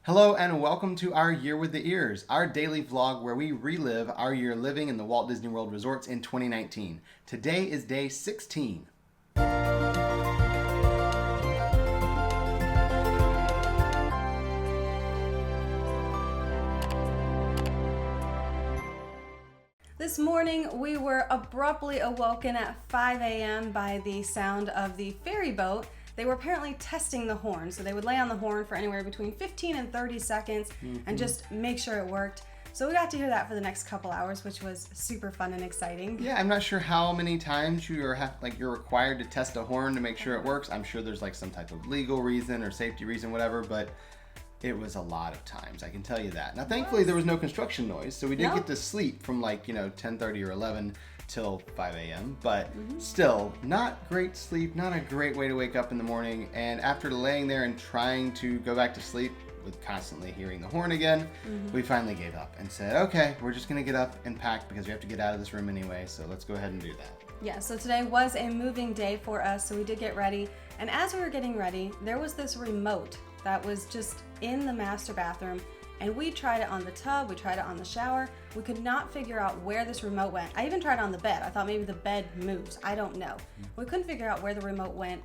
Hello and welcome to our Year with the Ears, our daily vlog where we relive our year living in the Walt Disney World resorts in 2019. Today is day 16. This morning we were abruptly awoken at 5 a.m. by the sound of the ferry boat. They were apparently testing the horn, so they would lay on the horn for anywhere between 15 and 30 seconds and just make sure it worked. So we got to hear that for the next couple hours, which was super fun and exciting. Yeah, I'm not sure how many times you're required to test a horn to make sure it works. I'm sure there's like some type of legal reason or safety reason, whatever, but it was a lot of times, I can tell you that. Now, thankfully, there was no construction noise, so we did get to sleep from 10:30 or 11 till 5 a.m. But still, not great sleep, not a great way to wake up in the morning. And after laying there and trying to go back to sleep with constantly hearing the horn again, we finally gave up and said, okay, we're just gonna get up and pack because we have to get out of this room anyway, so let's go ahead and do that. Yeah, so today was a moving day for us, so we did get ready. And as we were getting ready, there was this remote that was just in the master bathroom. And we tried it on the tub, we tried it on the shower. We could not figure out where this remote went. I even tried it on the bed. I thought maybe the bed moves. I don't know. We couldn't figure out where the remote went.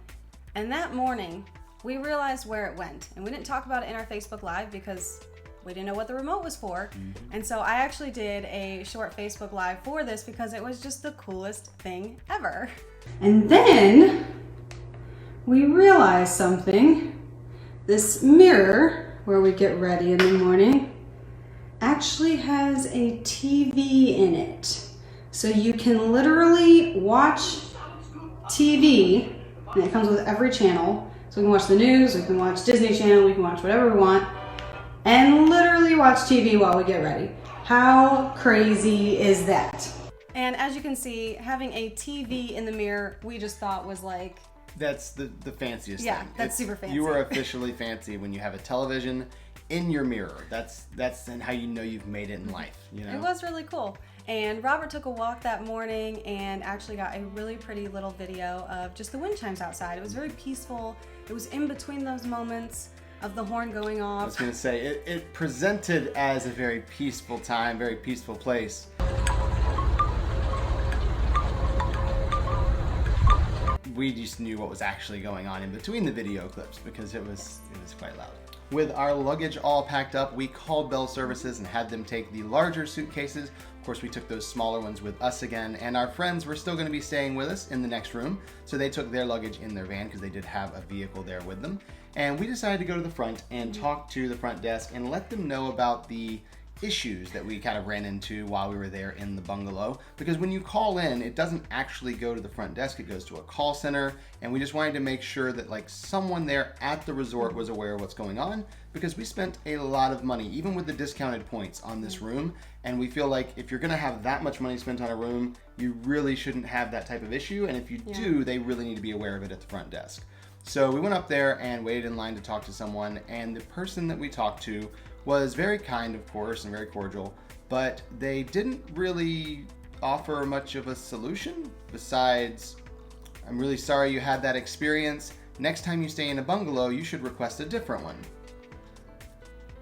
And that morning, we realized where it went. And we didn't talk about it in our Facebook Live because we didn't know what the remote was for. And so I actually did a short Facebook Live for this because it was just the coolest thing ever. And then we realized something. This mirror where we get ready in the morning actually has a TV in it. So you can literally watch TV, and it comes with every channel. So we can watch the news, we can watch Disney Channel, we can watch whatever we want, and literally watch TV while we get ready. How crazy is that? And as you can see, having a TV in the mirror, we just thought was like, that's the fanciest thing. Yeah, that's super fancy. You are officially fancy when you have a television in your mirror. That's how you know you've made it in life, you know? It was really cool. And Robert took a walk that morning and actually got a really pretty little video of just the wind chimes outside. It was very peaceful. It was in between those moments of the horn going off. I was going to say, it presented as a very peaceful time, very peaceful place. We just knew what was actually going on in between the video clips because it was quite loud. With our luggage all packed up, we called Bell Services and had them take the larger suitcases. Of course, we took those smaller ones with us again, and our friends were still going to be staying with us in the next room, so they took their luggage in their van because they did have a vehicle there with them. And we decided to go to the front and talk to the front desk and let them know about the issues that we kind of ran into while we were there in the bungalow, because when you call in, it doesn't actually go to the front desk, it goes to a call center, and we just wanted to make sure that someone there at the resort was aware of what's going on, because we spent a lot of money, even with the discounted points, on this room, and we feel like if you're gonna have that much money spent on a room, you really shouldn't have that type of issue, and if you do, they really need to be aware of it at the front desk. So we went up there and waited in line to talk to someone, and the person that we talked to was very kind, of course, and very cordial, but they didn't really offer much of a solution besides, I'm really sorry you had that experience. Next time you stay in a bungalow, you should request a different one.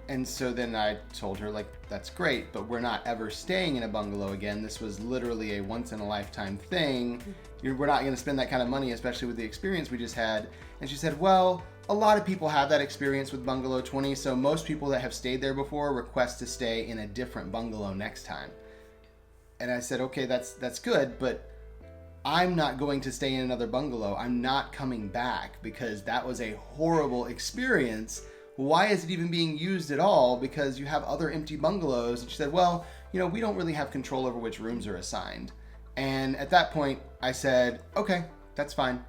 And so then I told her, that's great, but we're not ever staying in a bungalow again. This was literally a once-in-a-lifetime thing. We're not going to spend that kind of money, especially with the experience we just had. And she said, well, a lot of people have that experience with Bungalow 20, so most people that have stayed there before request to stay in a different bungalow next time. And I said, okay, that's good, but I'm not going to stay in another bungalow. I'm not coming back because that was a horrible experience. Why is it even being used at all? Because you have other empty bungalows. And she said, well, we don't really have control over which rooms are assigned. And at that point, I said, okay, that's fine.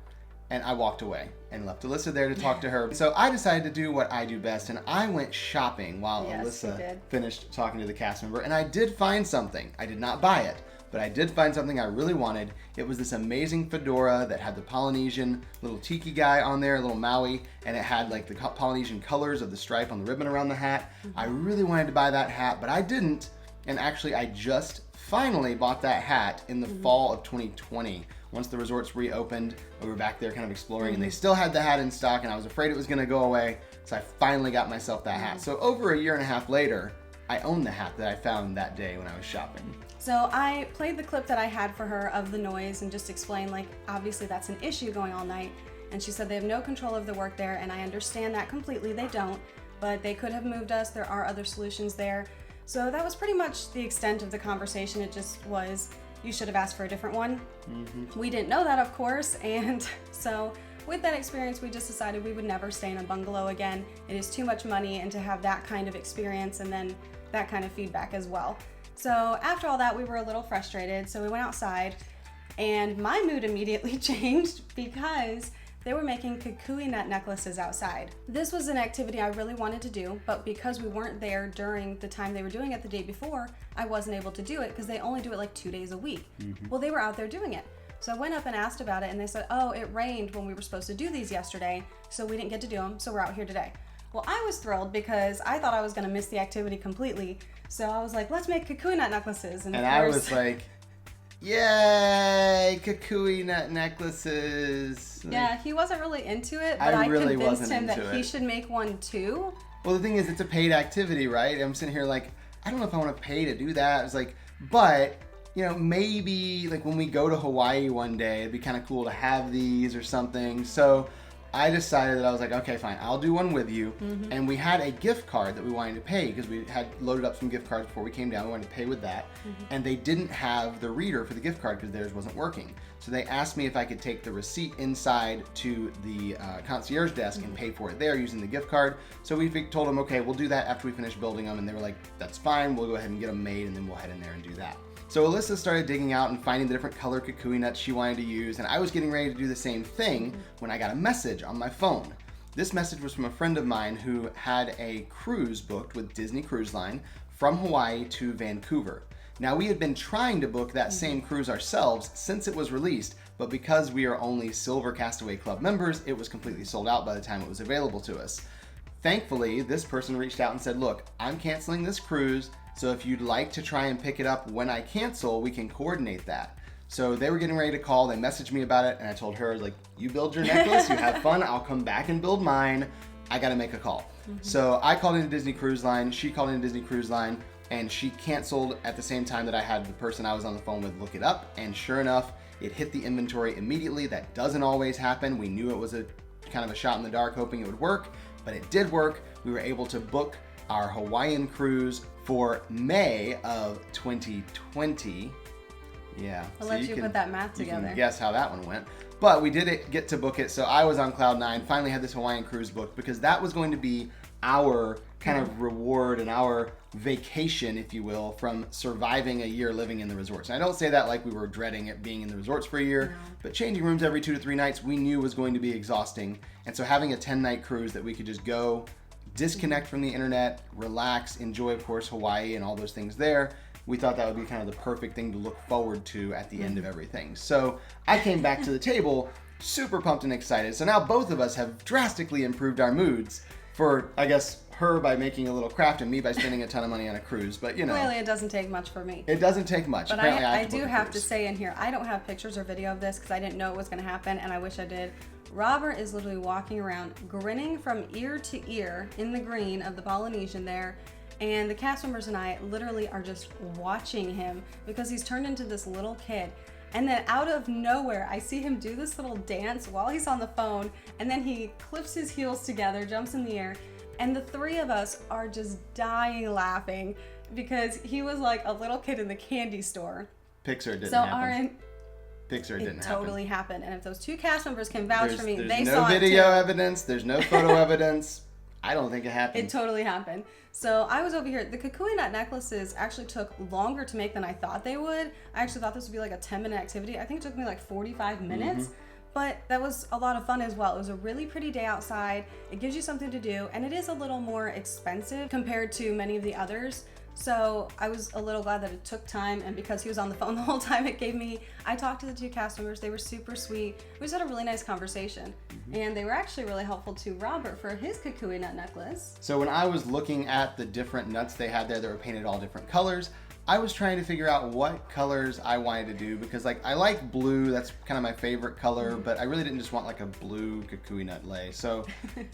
And I walked away and left Alyssa there to talk to her. So I decided to do what I do best, and I went shopping while Alyssa finished talking to the cast member. And I did find something. I did not buy it, but I did find something I really wanted. It was this amazing fedora that had the Polynesian little tiki guy on there, little Maui, and it had the Polynesian colors of the stripe on the ribbon around the hat. I really wanted to buy that hat, but I didn't. And actually, I just finally bought that hat in the fall of 2020 once the resorts reopened, we were back there kind of exploring, and they still had the hat in stock, and I was afraid it was going to go away, so I finally got myself that hat. So over a year and a half later, I own the hat that I found that day when I was shopping. So I played the clip that I had for her of the noise and just explained, like, obviously that's an issue going all night. And she said they have no control of the work there, and I understand that completely. They don't, but they could have moved us. There are other solutions there. So that was pretty much the extent of the conversation. It just was, you should have asked for a different one. We didn't know that, of course, and so with that experience, we just decided we would never stay in a bungalow again. It is too much money, and to have that kind of experience and then that kind of feedback as well. So after all that, we were a little frustrated, so we went outside, and my mood immediately changed because they were making kukui nut necklaces outside. This was an activity I really wanted to do, but because we weren't there during the time they were doing it the day before, I wasn't able to do it because they only do it like 2 days a week. Well, they were out there doing it. So I went up and asked about it, and they said, oh, it rained when we were supposed to do these yesterday, so we didn't get to do them, so we're out here today. Well, I was thrilled because I thought I was gonna miss the activity completely. So I was like, let's make kukui nut necklaces. And I was like, yay, kukui nut necklaces. Yeah, he wasn't really into it, but I really convinced him wasn't that into he it. should make one too. Well, the thing is, it's a paid activity, right? I'm sitting here like, I don't know if I want to pay to do that. I was like, but, you know, maybe like when we go to Hawaii one day, it'd be kind of cool to have these or something. So I decided that I was like, okay, fine, I'll do one with you. And we had a gift card that we wanted to pay because we had loaded up some gift cards before we came down. We wanted to pay with that. And they didn't have the reader for the gift card because theirs wasn't working. So they asked me if I could take the receipt inside to the concierge desk and pay for it there using the gift card. So we told them, okay, we'll do that after we finish building them. And they were like, that's fine, we'll go ahead and get them made and then we'll head in there and do that. So Alyssa started digging out and finding the different color kukui nuts she wanted to use, and I was getting ready to do the same thing when I got a message on my phone. This message was from a friend of mine who had a cruise booked with Disney Cruise Line from Hawaii to Vancouver. Now, we had been trying to book that same cruise ourselves since it was released, but because we are only Silver Castaway Club members, it was completely sold out by the time it was available to us. Thankfully, this person reached out and said, look, I'm canceling this cruise, so if you'd like to try and pick it up when I cancel, we can coordinate that. So they were getting ready to call, they messaged me about it, and I told her, like, you build your necklace, you have fun, I'll come back and build mine, I gotta make a call. So I called into Disney Cruise Line, she called into Disney Cruise Line, and she canceled at the same time that I had the person I was on the phone with look it up, and sure enough, it hit the inventory immediately. That doesn't always happen. We knew it was a kind of a shot in the dark, hoping it would work, but it did work. We were able to book our Hawaiian cruise for May of 2020. Yeah. I'll let you put that math together. You can guess how that one went. But we did get to book it, so I was on cloud nine, finally had this Hawaiian cruise booked because that was going to be our kind of reward and our vacation, if you will, from surviving a year living in the resorts. And I don't say that like we were dreading it being in the resorts for a year, but changing rooms every 2 to 3 nights we knew was going to be exhausting. And so having a 10-night cruise that we could just go, disconnect from the internet, relax, enjoy, of course, Hawaii and all those things there, we thought that would be kind of the perfect thing to look forward to at the end of everything. So I came back to the table super pumped and excited. So now both of us have drastically improved our moods for, I guess, her by making a little craft and me by spending a ton of money on a cruise. But, you know. Clearly, it doesn't take much for me. It doesn't take much. But apparently, I do have to say in here, I don't have pictures or video of this because I didn't know it was going to happen, and I wish I did. Robert is literally walking around grinning from ear to ear in the green of the Polynesian there. And the cast members and I literally are just watching him because he's turned into this little kid. And then out of nowhere, I see him do this little dance while he's on the phone. And then he clips his heels together, jumps in the air. And the three of us are just dying laughing because he was like a little kid in the candy store. Pixar didn't happen. Pixar didn't totally happened. And if those two cast members can vouch for me, there's they no saw it too. video evidence. There's no photo evidence. I don't think it happened. It totally happened. So I was over here. The Kukui nut necklaces actually took longer to make than I thought they would. I actually thought this would be like a 10-minute activity. I think it took me like 45 minutes. But that was a lot of fun as well. It was a really pretty day outside. It gives you something to do, and it is a little more expensive compared to many of the others. So I was a little glad that it took time, and because he was on the phone the whole time, I talked to the two cast members. They were super sweet. We just had a really nice conversation, and they were actually really helpful to Robert for his Kukui nut necklace. So when I was looking at the different nuts they had there that were painted all different colors, I was trying to figure out what colors I wanted to do because like I like blue, that's kind of my favorite color, but I really didn't just want like a blue kukui nut lei. So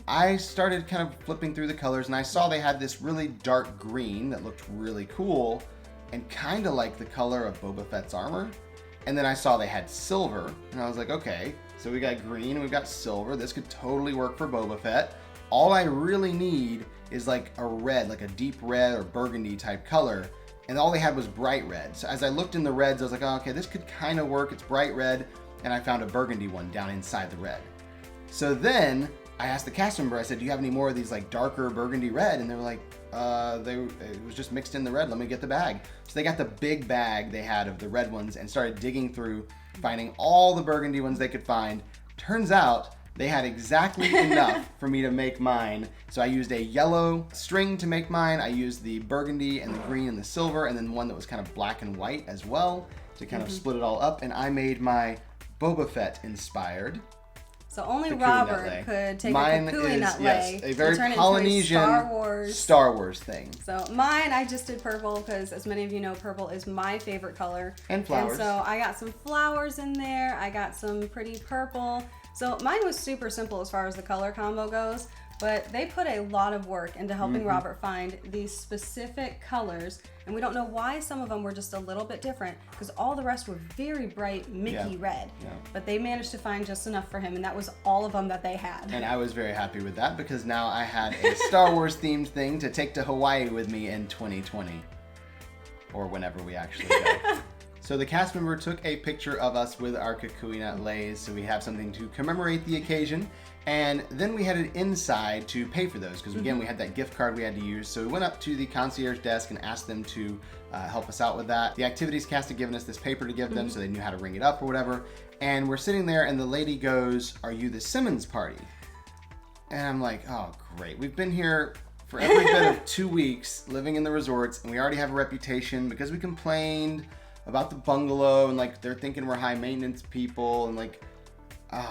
I started kind of flipping through the colors and I saw they had this really dark green that looked really cool and kind of like the color of Boba Fett's armor. And then I saw they had silver and I was like, okay, so we got green and we've got silver. This could totally work for Boba Fett. All I really need is like a red, like a deep red or burgundy type color. And all they had was bright red. So as I looked in the reds, I was like, oh, okay, this could kind of work. It's bright red. And I found a burgundy one down inside the red. So then I asked the cast member, I said, do you have any more of these like darker burgundy red? And they were like, it was just mixed in the red. Let me get the bag. So they got the big bag they had of the red ones and started digging through, finding all the burgundy ones they could find. Turns out they had exactly enough for me to make mine. So I used a yellow string to make mine. I used the burgundy and the green and the silver, and then one that was kind of black and white as well to kind of split it all up. And I made my Boba Fett inspired. So only Kukui Robert nut lei. could take Mine a Kukui is, nut yes, lei a very and turn Polynesian it into a Star Wars thing. So mine, I just did purple because, as many of you know, purple is my favorite color. And flowers. And so I got some flowers in there. I got some pretty purple. So mine was super simple as far as the color combo goes, but they put a lot of work into helping Robert find these specific colors. And we don't know why some of them were just a little bit different because all the rest were very bright Mickey red. Yeah. But they managed to find just enough for him, and that was all of them that they had. And I was very happy with that because now I had a Star Wars themed thing to take to Hawaii with me in 2020. Or whenever we actually go. So the cast member took a picture of us with our kukui nut leis, so we have something to commemorate the occasion. And then we headed inside to pay for those because again we had that gift card we had to use. So we went up to the concierge desk and asked them to help us out with that. The activities cast had given us this paper to give them so they knew how to ring it up or whatever. And we're sitting there and the lady goes, "Are you the Simmons party?" And I'm like, oh great, we've been here for every bit of 2 weeks living in the resorts and we already have a reputation because we complained about the bungalow and like they're thinking we're high maintenance people and like,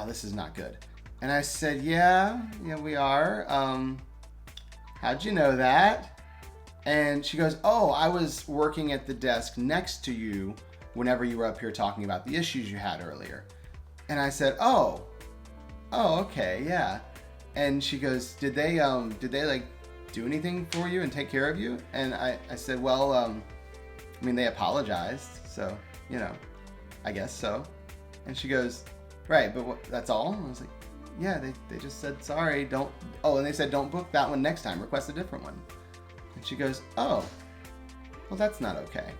this is not good. And I said, yeah, we are. How'd you know that? And she goes, oh, I was working at the desk next to you whenever you were up here talking about the issues you had earlier. And I said, oh, okay, yeah. And she goes, did they like do anything for you and take care of you? And I said, well, I mean, they apologized, so, I guess so. And she goes, right, but that's all? And I was like, yeah, they just said, sorry, and they said, don't book that one next time, request a different one. And she goes, oh, well, that's not okay.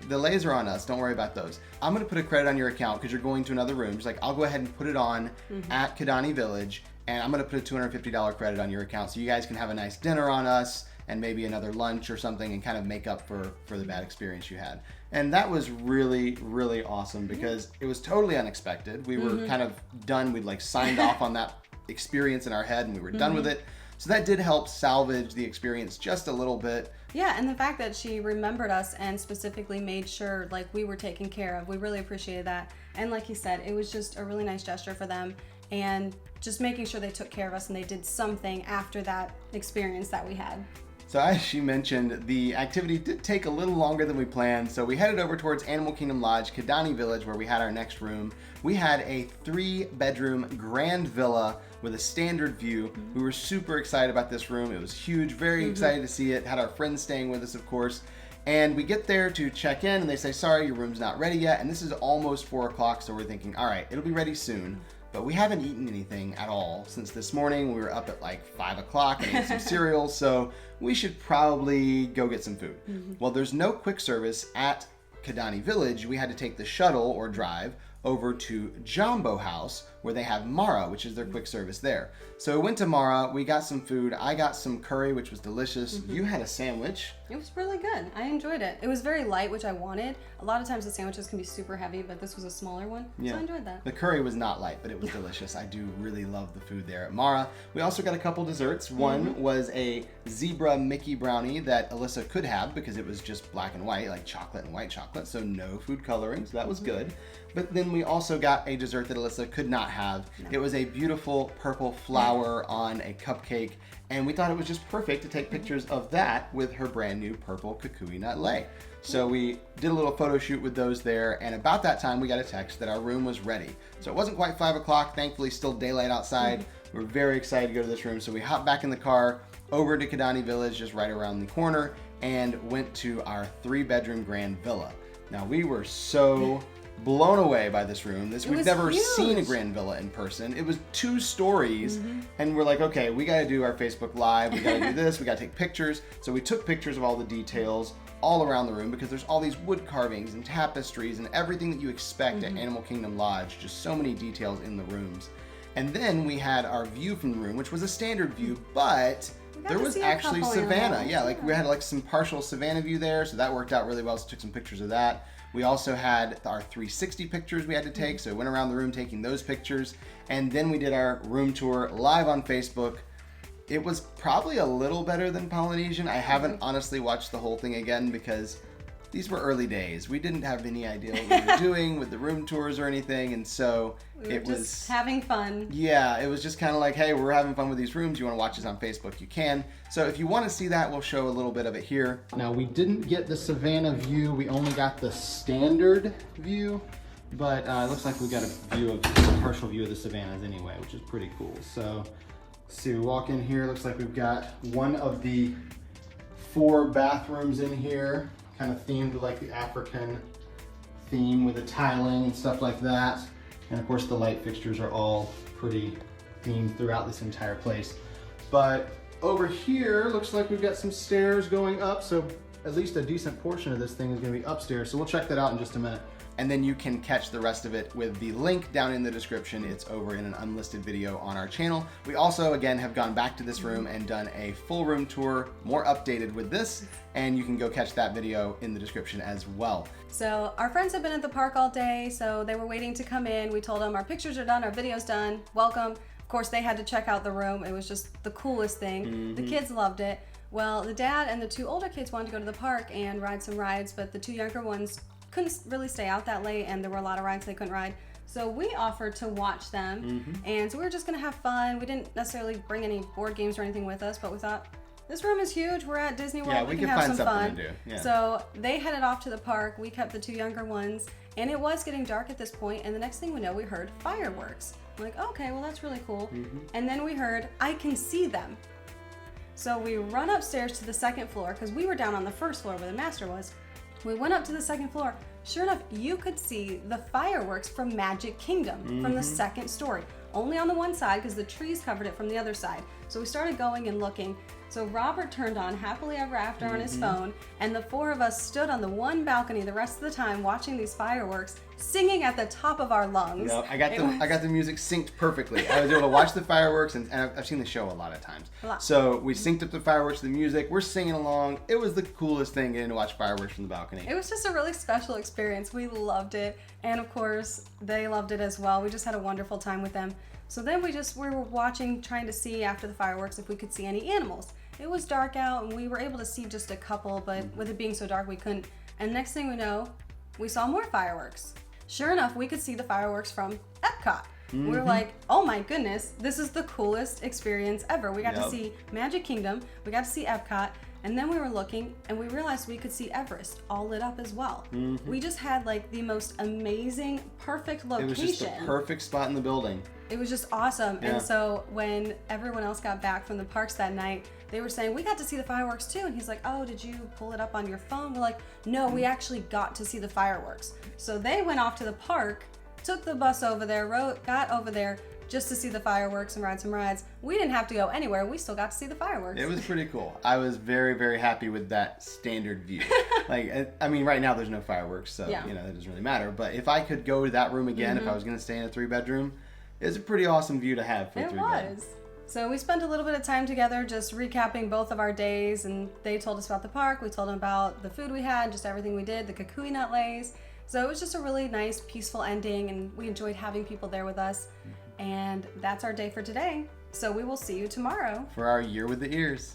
The leis are on us, don't worry about those. I'm gonna put a credit on your account because you're going to another room. She's like, I'll go ahead and put it on at Kidani Village, and I'm gonna put a $250 credit on your account so you guys can have a nice dinner on us and maybe another lunch or something and kind of make up for the bad experience you had. And that was really, really awesome because it was totally unexpected. We were kind of done. We'd like signed off on that experience in our head and we were done with it. So that did help salvage the experience just a little bit. Yeah, and the fact that she remembered us and specifically made sure like we were taken care of, we really appreciated that. And like you said, it was just a really nice gesture for them and just making sure they took care of us and they did something after that experience that we had. So as she mentioned, the activity did take a little longer than we planned, so we headed over towards Animal Kingdom Lodge, Kidani Village, where we had our next room. We had a 3-bedroom grand villa with a standard view. We were super excited about this room. It was huge, very excited to see it. Had our friends staying with us, of course. And we get there to check in and they say, sorry, your room's not ready yet. And this is almost 4 o'clock, so we're thinking, all right, it'll be ready soon. But we haven't eaten anything at all since this morning. We were up at like 5 o'clock and ate some cereal, so we should probably go get some food. Well, there's no quick service at Kidani Village. We had to take the shuttle or drive over to Jumbo House where they have Mara, which is their quick service there. So we went to Mara, we got some food. I got some curry, which was delicious. You had a sandwich. It was really good. I enjoyed it. It was very light, which I wanted. A lot of times the sandwiches can be super heavy, but this was a smaller one, so I enjoyed that. The curry was not light, but it was delicious. I do really love the food there at Mara. We also got a couple desserts. One was a zebra Mickey brownie that Alyssa could have because it was just black and white, like chocolate and white chocolate, so no food coloring, so that was good. But then we also got a dessert that Alyssa could not have. No. It was a beautiful purple flower on a cupcake, and we thought it was just perfect to take pictures of that with her brand new purple Kukui nut lei. So we did a little photo shoot with those there, and about that time we got a text that our room was ready. So it wasn't quite 5 o'clock, thankfully still daylight outside. We're very excited to go to this room, so we hopped back in the car over to Kidani Village, just right around the corner, and went to our 3-bedroom grand villa. Now we were so blown away by this room. We've never seen a grand villa in person. It was 2 stories, and we're like, okay, we got to do our Facebook Live. We got to do this. We got to take pictures. So we took pictures of all the details all around the room, because there's all these wood carvings and tapestries and everything that you expect at Animal Kingdom Lodge. Just so many details in the rooms. And then we had our view from the room, which was a standard view, but there was actually Savannah. Yeah, like we had like some partial Savannah view there, so that worked out really well. So took some pictures of that. We also had our 360 pictures we had to take, so we went around the room taking those pictures. And then we did our room tour live on Facebook. It was probably a little better than Polynesian. I haven't honestly watched the whole thing again because these were early days. We didn't have any idea what we were doing with the room tours or anything, and so it was just having fun. Yeah, it was just kind of like, hey, we're having fun with these rooms. You want to watch this on Facebook, you can. So if you want to see that, we'll show a little bit of it here. Now, we didn't get the Savannah view. We only got the standard view, but it looks like we got a partial view of the Savannahs anyway, which is pretty cool. So let's see, we walk in here. Looks like we've got one of the 4 bathrooms in here, kind of themed like the African theme with the tiling and stuff like that. And of course the light fixtures are all pretty themed throughout this entire place. But over here, looks like we've got some stairs going up, so at least a decent portion of this thing is gonna be upstairs. So we'll check that out in just a minute. And then you can catch the rest of it with the link down in the description. It's over in an unlisted video on our channel. We also, again, have gone back to this room and done a full room tour, more updated with this, and you can go catch that video in the description as well. So our friends have been at the park all day, so they were waiting to come in. We told them our pictures are done, our video's done, welcome. Of course, they had to check out the room. It was just the coolest thing. The kids loved it. Well, the dad and the 2 older kids wanted to go to the park and ride some rides, but the 2 younger ones couldn't really stay out that late, and there were a lot of rides they couldn't ride. So we offered to watch them, and so we were just gonna have fun. We didn't necessarily bring any board games or anything with us, but we thought, this room is huge. We're at Disney World. Yeah, we can have find some fun. something to do. Yeah. So they headed off to the park. We kept the 2 younger ones, and it was getting dark at this point. And the next thing we know, we heard fireworks. I'm like, okay, well that's really cool. And then we heard, I can see them. So we run upstairs to the 2nd floor because we were down on the 1st floor where the master was. We went up to the 2nd floor. Sure enough, you could see the fireworks from Magic Kingdom from the 2nd story. Only on the one side because the trees covered it from the other side. So we started going and looking. So Robert turned on Happily Ever After on his phone, and the 4 of us stood on the one balcony the rest of the time watching these fireworks, singing at the top of our lungs. Yep, I got the music synced perfectly. I was able to watch the fireworks, and I've seen the show a lot of times. So we synced up the fireworks to the music. We're singing along. It was the coolest thing getting to watch fireworks from the balcony. It was just a really special experience. We loved it, and of course they loved it as well. We just had a wonderful time with them. So then we were watching, trying to see after the fireworks if we could see any animals. It was dark out, and we were able to see just a couple, but with it being so dark, we couldn't. And next thing we know, we saw more fireworks. Sure enough, we could see the fireworks from Epcot. We were like, oh my goodness, this is the coolest experience ever. We got to see Magic Kingdom, we got to see Epcot, and then we were looking and we realized we could see Everest all lit up as well. We just had like the most amazing, perfect location. It was just the perfect spot in the building. It was just awesome. And so when everyone else got back from the parks that night, they were saying, we got to see the fireworks too. And he's like, oh, did you pull it up on your phone? We're like, no, we actually got to see the fireworks. So they went off to the park, took the bus over there, got over there just to see the fireworks and ride some rides. We didn't have to go anywhere. We still got to see the fireworks. It was pretty cool. I was very, very happy with that standard view. Like, I mean, right now there's no fireworks, so, you know, that doesn't really matter. But if I could go to that room again, if I was going to stay in a 3-bedroom, it's a pretty awesome view to have for a 3-bed. It was. So we spent a little bit of time together just recapping both of our days, and they told us about the park, we told them about the food we had, just everything we did, the Kukui nut leis. So it was just a really nice, peaceful ending, and we enjoyed having people there with us. And that's our day for today. So we will see you tomorrow for our Year with the Ears.